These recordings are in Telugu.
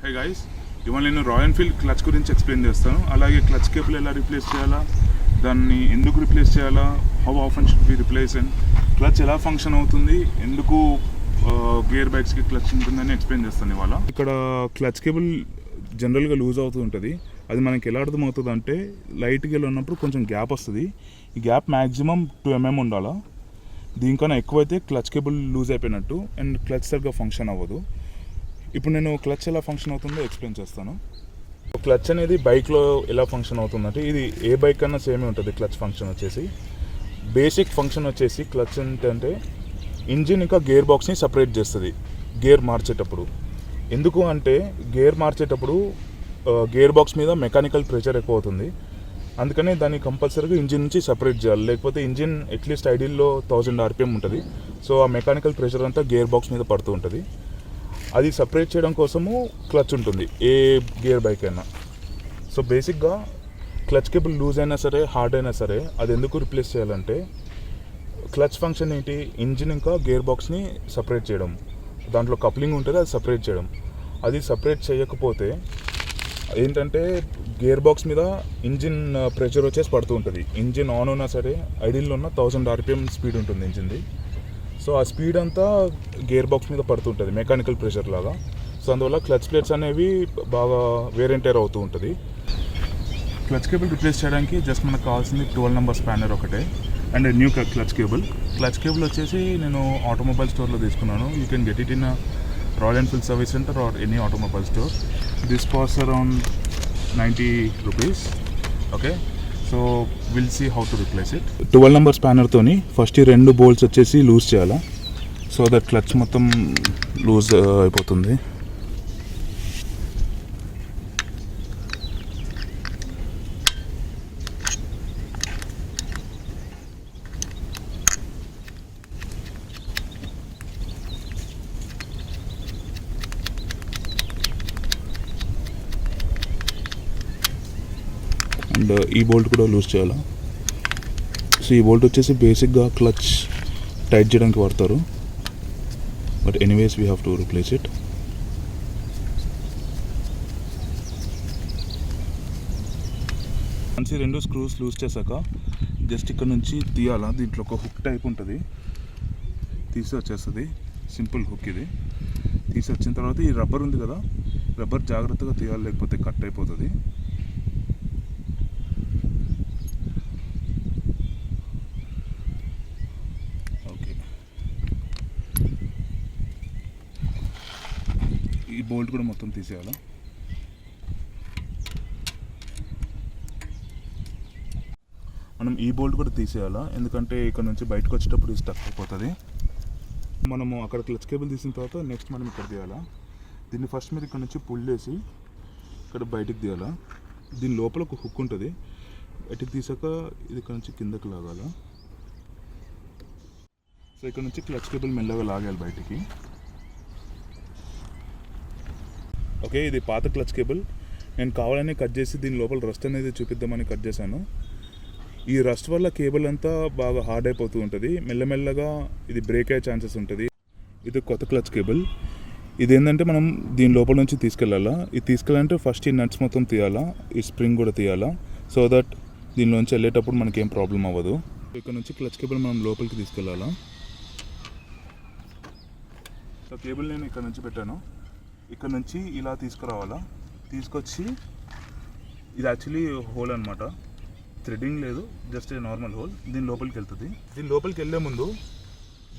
హే గైస్, ఇవాళ నేను రాయల్ ఎన్ఫీల్డ్ క్లచ్ గురించి ఎక్స్ప్లెయిన్ చేస్తాను. అలాగే క్లచ్ కేబుల్ ఎలా రీప్లేస్ చేయాలా, దాన్ని ఎందుకు రీప్లేస్ చేయాలా, how often should be replace, and clutch ఎలా ఫంక్షన్ అవుతుంది, ఎందుకు గేర్ బైక్స్కి క్లచ్ ఉంటుందని ఎక్స్ప్లెయిన్ చేస్తాను ఇవాళ. ఇక్కడ క్లచ్ కేబుల్ జనరల్గా లూజ్ అవుతూ ఉంటుంది. అది మనకి ఎలా అర్థమవుతుంది అంటే, లైట్గా వెళ్ళి ఉన్నప్పుడు కొంచెం గ్యాప్ వస్తుంది. ఈ గ్యాప్ మ్యాక్సిమం 2 mm ఉండాలా. దీనికన్నా ఎక్కువైతే క్లచ్ కేబుల్ లూజ్ అయిపోయినట్టు అండ్ క్లచ్ సరిగ్గా ఫంక్షన్ అవ్వదు. ఇప్పుడు నేను క్లచ్ ఎలా ఫంక్షన్ అవుతుందో ఎక్స్ప్లెయిన్ చేస్తాను. క్లచ్ అనేది బైక్లో ఎలా ఫంక్షన్ అవుతుందంటే, ఇది ఏ బైక్ కన్నా సేమే ఉంటుంది. క్లచ్ ఫంక్షన్ వచ్చేసి బేసిక్ ఫంక్షన్ వచ్చేసి క్లచ్ ఏంటంటే ఇంజిన్ ఇంకా గేర్ బాక్స్ని సపరేట్ చేస్తుంది గేర్ మార్చేటప్పుడు. ఎందుకు అంటే గేర్ మార్చేటప్పుడు గేర్ బాక్స్ మీద మెకానికల్ ప్రెషర్ ఎక్కువ అవుతుంది. అందుకని దాన్ని కంపల్సరీగా ఇంజిన్ నుంచి సపరేట్ చేయాలి. లేకపోతే ఇంజిన్ అట్లీస్ట్ ఐడియల్లో 1000 RPM ఉంటుంది. సో ఆ మెకానికల్ ప్రెషర్ అంతా గేర్ బాక్స్ మీద పడుతూ ఉంటుంది. అది సపరేట్ చేయడం కోసము క్లచ్ ఉంటుంది ఏ గేర్ బైక్ అయినా. సో బేసిక్గా క్లచ్ కేబుల్ లూజ్ అయినా సరే, హార్డ్ అయినా సరే, అది ఎందుకు రిప్లేస్ చేయాలంటే, క్లచ్ ఫంక్షన్ ఏంటి, ఇంజిన్ ఇంకా గేర్ బాక్స్ని సపరేట్ చేయడం. దాంట్లో కప్లింగ్ ఉంటుంది, అది సపరేట్ చేయడం. అది సపరేట్ చేయకపోతే ఏంటంటే గేర్ బాక్స్ మీద ఇంజిన్ ప్రెషర్ వచ్చేసి పడుతూ ఉంటుంది. ఇంజిన్ ఆన్ ఉన్నా సరే, ఐడిల్లో ఉన్న 1000 RPM స్పీడ్ ఉంటుంది ఇంజిన్ది. సో ఆ స్పీడ్ అంతా గేర్ బాక్స్ మీద పడుతుంటుంది మెకానికల్ ప్రెషర్ లాగా. సో అందువల్ల క్లచ్ ప్లేట్స్ అనేవి బాగా వేర్ అండ్ టైర్ అవుతూ ఉంటుంది. క్లచ్ కేబుల్ రిప్లేస్ చేయడానికి జస్ట్ మనకు కావాల్సింది 12 number స్పానర్ ఒకటే and new clutch cable. Clutch cable వచ్చేసి నేను ఆటోమొబైల్ స్టోర్లో తీసుకున్నాను. You can get it in royal Enfield service centre or any automobile store. This cost around 90 rupees. Okay, so will see how to replace it. 12 number స్పానర్తోని ఫస్ట్ ఈ 2 bolts వచ్చేసి లూజ్ చేయాలా, సో దట్ క్లచ్ మొత్తం లూజ్ అయిపోతుంది. అండ్ ఈ బోల్ట్ కూడా లూజ్ చేయాలా. సో ఈ బోల్ట్ వచ్చేసి బేసిక్గా క్లచ్ టైట్ చేయడానికి వాడతారు, but anyways we have to replace it. Once ఈ 2 స్క్రూస్ లూజ్ చేశాక జస్ట్ ఇక్కడ నుంచి తీయాలా. దీంట్లో ఒక హుక్ టైప్ ఉంటుంది, తీసి వచ్చేస్తుంది. సింపుల్ హుక్ ఇది. తీసి వచ్చిన తర్వాత ఈ రబ్బర్ ఉంది కదా, రబ్బర్ జాగ్రత్తగా తీయాలి, లేకపోతే కట్ అయిపోతుంది. ఈ బోల్ట్ కూడా మొత్తం తీసేయాలా. మనం ఈ బోల్ట్ కూడా తీసేయాలా, ఎందుకంటే ఇక్కడ నుంచి బయటకు వచ్చేటప్పుడు ఇది స్టక్ అయిపోతుంది. మనము అక్కడ క్లచ్ కేబుల్ తీసిన తర్వాత నెక్స్ట్ మనం ఇక్కడ తీయాలా. దీన్ని ఫస్ట్ మీరు ఇక్కడ నుంచి పుల్ చేసి ఇక్కడ బయటికి తీయాలా. దీని లోపల ఒక హుక్ ఉంటుంది, బయటికి తీసాక ఇది ఇక్కడ నుంచి కిందకి లాగాల. సో ఇక్కడ నుంచి క్లచ్ కేబుల్ మెల్లగా లాగాలి బయటికి. ఓకే, ఇది పాత క్లచ్ కేబుల్. నేను కావాలని కట్ చేసి దీని లోపల రస్ట్ అనేది చూపిద్దామని కట్ చేశాను. ఈ రస్ట్ వల్ల కేబుల్ అంతా బాగా హార్డ్ అయిపోతూ ఉంటుంది. మెల్లమెల్లగా ఇది బ్రేక్ అయ్యే ఛాన్సెస్ ఉంటుంది. ఇది కొత్త క్లచ్ కేబుల్. ఇది ఏంటంటే మనం దీని లోపల నుంచి తీసుకెళ్ళాలా. ఇది తీసుకెళ్ళాలంటే ఫస్ట్ ఈ నట్స్ మొత్తం తీయాలా, ఈ స్ప్రింగ్ కూడా తీయాలా, సో దట్ దీనిలోంచి వెళ్ళేటప్పుడు మనకేం ప్రాబ్లం అవ్వదు. ఇక్కడ నుంచి క్లచ్ కేబుల్ మనం లోపలికి తీసుకెళ్ళాలా. సో కేబుల్ నేను ఇక్కడ నుంచి పెట్టాను. ఇక్కడ నుంచి ఇలా తీసుకురావాలా. తీసుకొచ్చి ఇది యాక్చువల్లీ హోల్ అనమాట, థ్రెడ్డింగ్ లేదు, జస్ట్ నార్మల్ హోల్. దీని లోపలికి వెళ్తుంది. దీని లోపలికి వెళ్ళే ముందు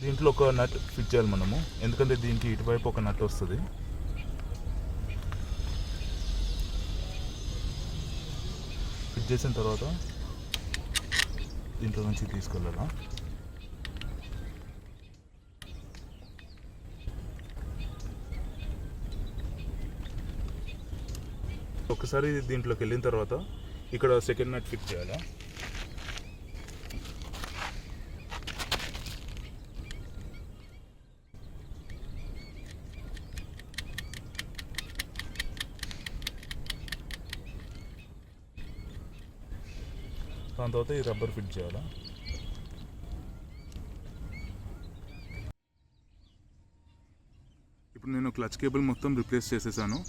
దీంట్లో ఒక నట్ ఫిట్ చేయాలి మనము, ఎందుకంటే దీనికి ఇటువైపు ఒక నట్ వస్తుంది. ఫిట్ చేసిన తర్వాత దీంట్లో నుంచి తీసుకెళ్ళాలా. ఒకసారి దీంట్లోకి వెళ్ళిన తర్వాత ఇక్కడ సెకండ్ నట్ ఫిట్ చేయాలా. దాని తర్వాత ఈ రబ్బర్ ఫిట్ చేయాలా. ఇప్పుడు నేను క్లచ్ కేబుల్ మొత్తం రిప్లేస్ చేసేసాను.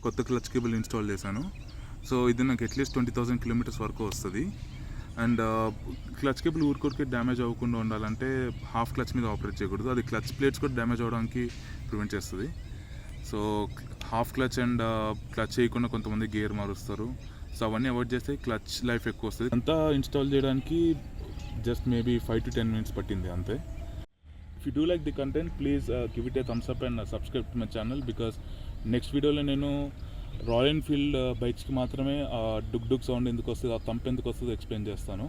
కొత్త క్లచ్ కేబుల్ ఇన్స్టాల్ చేశాను. సో ఇది నాకు అట్లీస్ట్ 20,000 కిలోమీటర్స్ వరకు వస్తుంది. అండ్ క్లచ్ కేబుల్ ఊరికొరికే డ్యామేజ్ అవ్వకుండా ఉండాలంటే హాఫ్ క్లచ్ మీద ఆపరేట్ చేయకూడదు. అది క్లచ్ ప్లేట్స్ కూడా డ్యామేజ్ అవ్వడానికి ప్రివెంట్ చేస్తుంది. So half clutch and clutch చేయకుండా కొంతమంది గేర్ మారుస్తారు. సో అవన్నీ అవాయిడ్ చేస్తే క్లచ్ లైఫ్ ఎక్కువ వస్తుంది. అంతా ఇన్స్టాల్ చేయడానికి జస్ట్ మేబీ 5 to 10 minutes పట్టింది అంతే. If you do like the content please give it a thumbs up and subscribe to my channel. Because next వీడియోలో నేను రాయల్ ఎన్ఫీల్డ్ బైక్స్కి మాత్రమే డుక్ డుక్ సౌండ్ ఎందుకు వస్తుంది, ఆ థంప్ ఎందుకు వస్తుందో ఎక్స్ప్లెయిన్ చేస్తాను.